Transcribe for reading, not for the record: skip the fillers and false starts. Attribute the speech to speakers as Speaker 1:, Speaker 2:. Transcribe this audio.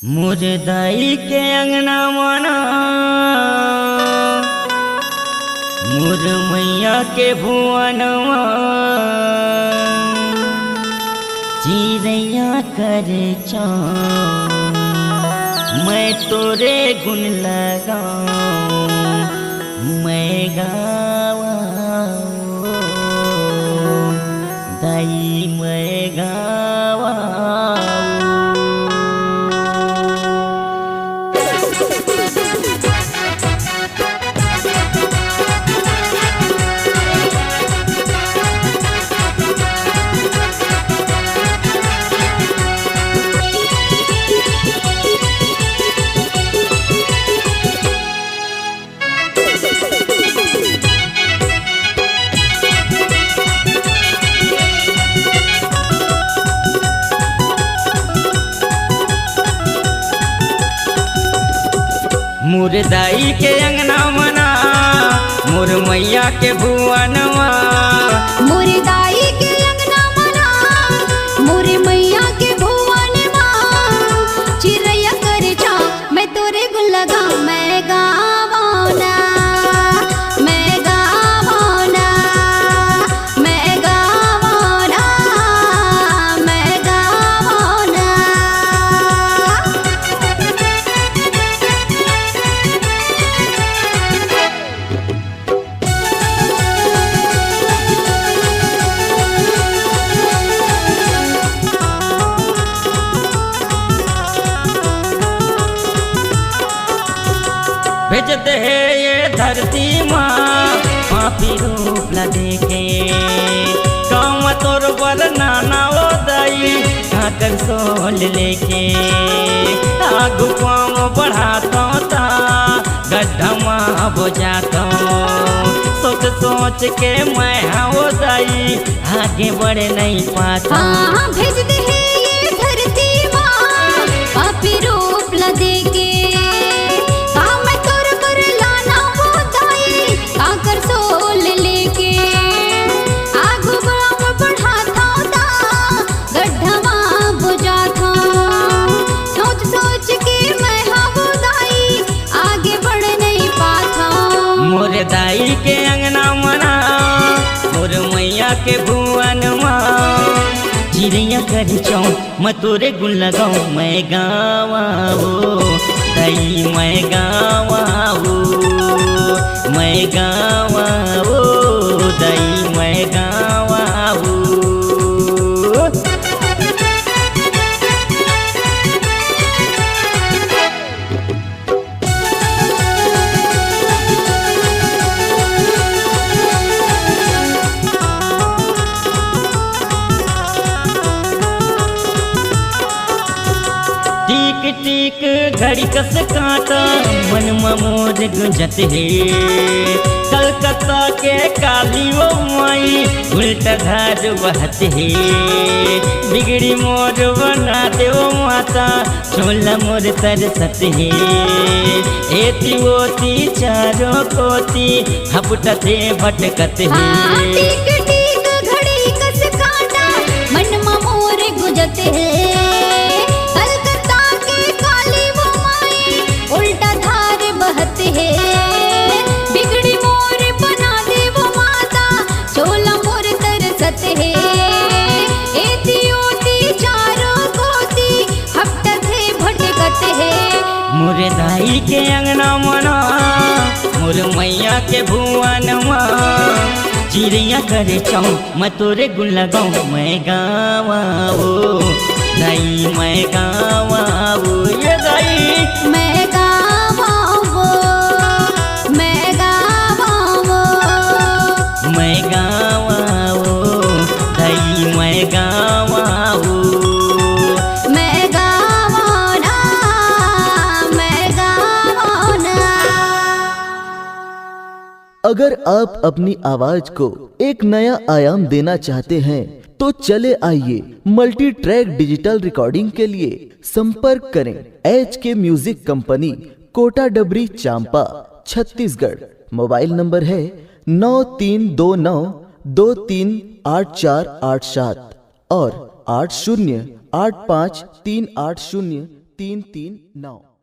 Speaker 1: मुरदाई के अंगना मना मुर मैया के भुवनवा चिड़ैया करे चाँव मैं तोरे गुण लगाऊं मैं गावा दाई मैं गावा। मुरदाई के अंगना मना मोर मैया के भुवनवा
Speaker 2: मुरदाई के अंगना मना मोर मैया के भुवनवा चिड़ैया करे चाँव मैं तोरे गुण लगाऊं मैं गावना मैं गावना मैं गावना मैं गावना।
Speaker 1: भेजते है ये धरती माँ पापी रूप ला देखे गाँव तोर बर नाना ओ दाई ठाकर सोल लेके आगू पाँव बढ़ाता था गड्ढा माँ बुझाता सोच सोच के मैं हो दाई आगे बढ़ नहीं पाता।
Speaker 2: हाँ भेजते है ये धरती माँ पापी रूप ला देके आकर सोल लेके आगू बाग बढ़ाता था गड्ढवा बुझाता सोच सोच के मैं बुदाई आगे बढ़ नहीं पाता।
Speaker 1: मोर दाई के अंगना मना मोर मैया के भुवनवा चिड़ैया कर चाँव मैं तोरे गुण लगाऊं मैं गावा दाई मैं गावा मैं गावा दाई मैं गावा। टीक टीक घड़ी कस कांटा मन मोर गुंजत है कलकत्ता के काली वो माई उल्टा धार बहत है बिगड़ी मोर बना दे वो माता छोला मोर तरसत है एती ओती चारों कोती हपटते भटकत है।
Speaker 2: टीक टीक घड़ी कस कांटा मन मोर गुंजत है कलकत्ता के काली वो माई उल्टा धार बहत है बिगड़ी मोर बना दे वो माता चोला मोर तरसत है एती ओती चारों कोती हपटत है भटकत है।
Speaker 1: मुरदाई के अंगना मना मोर मैया के भुवनवा चिड़ैया करे चाँव मैं तोरे गुण लगाऊं मैं गावा दाई मैं गावा ये दाई
Speaker 2: मैं गावा मैं गावा
Speaker 1: मैं गावा दाई मैं गावा
Speaker 2: मैं गावना मैं गावना।
Speaker 3: अगर आप अपनी आवाज को एक नया आयाम देना चाहते हैं तो चले आइए मल्टी ट्रैक डिजिटल रिकॉर्डिंग के लिए संपर्क करें HK म्यूजिक कंपनी कोटा डबरी चांपा छत्तीसगढ़। मोबाइल नंबर है 9329238487 और 8085380380 339।